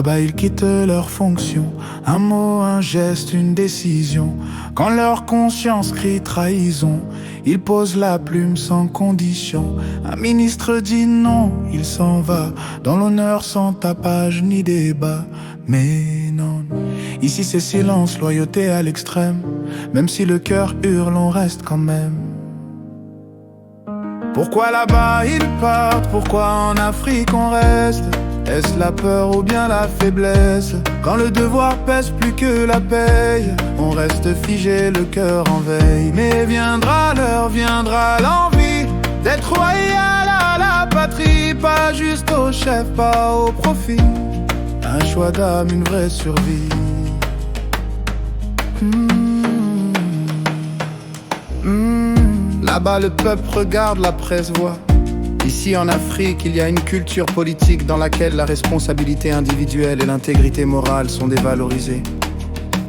Là-bas ils quittent leurs fonctions, un mot, un geste, une décision. Quand leur conscience crie trahison, ils posent la plume sans condition. Un ministre dit non, il s'en va, dans l'honneur sans tapage ni débat. Mais non, ici c'est silence, loyauté à l'extrême. Même si le cœur hurle, on reste quand même. Pourquoi là-bas ils partent? Pourquoi en Afrique on reste? Est-ce la peur ou bien la faiblesse? Quand le devoir pèse plus que la paye, on reste figé, le cœur en veille. Mais viendra l'heure, viendra l'envie d'être loyal à la patrie. Pas juste au chef, pas au profit. Un choix d'âme, une vraie survie. Là-bas le peuple regarde, la presse voit. Ici en Afrique, il y a une culture politique dans laquelle la responsabilité individuelle et l'intégrité morale sont dévalorisées.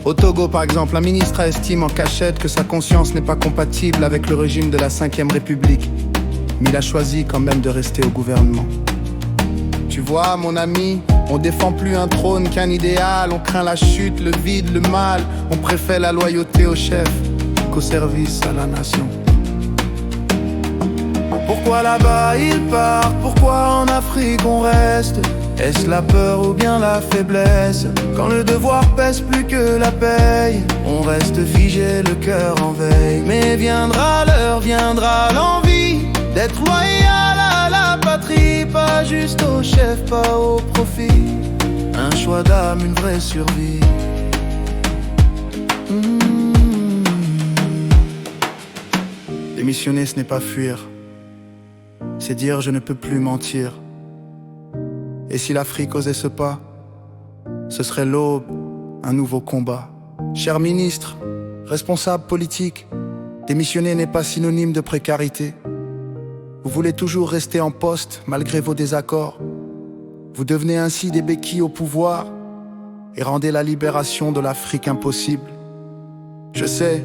Au Togo par exemple, un ministre estime en cachette que sa conscience n'est pas compatible avec le régime de la 5e République. Mais il a choisi quand même de rester au gouvernement. Tu vois mon ami, on défend plus un trône qu'un idéal. On craint la chute, le vide, le mal. On préfère la loyauté au chef qu'au service à la nation. Pourquoi là-bas ils partent? Pourquoi en Afrique on reste? Est-ce la peur ou bien la faiblesse? Quand le devoir pèse plus que la paye, on reste figé, le cœur en veille. Mais viendra l'heure, viendra l'envie d'être loyal à la patrie. Pas juste au chef, pas au profit. Un choix d'âme, une vraie survie. Démissionner, ce n'est pas fuir, c'est dire je ne peux plus mentir. Et si l'Afrique osait ce pas, ce serait l'aube, un nouveau combat. Cher ministre, responsable politique, démissionner n'est pas synonyme de précarité. Vous voulez toujours rester en poste malgré vos désaccords. Vous devenez ainsi des béquilles au pouvoir et rendez la libération de l'Afrique impossible. Je sais,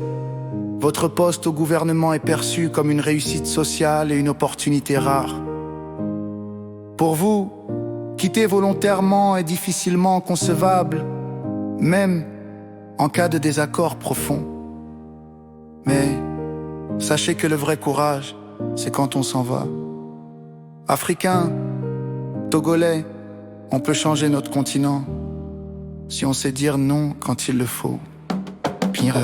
votre poste au gouvernement est perçu comme une réussite sociale et une opportunité rare. Pour vous, quitter volontairement est difficilement concevable, même en cas de désaccord profond. Mais sachez que le vrai courage, c'est quand on s'en va. Africains, Togolais, on peut changer notre continent si on sait dire non quand il le faut. Pire.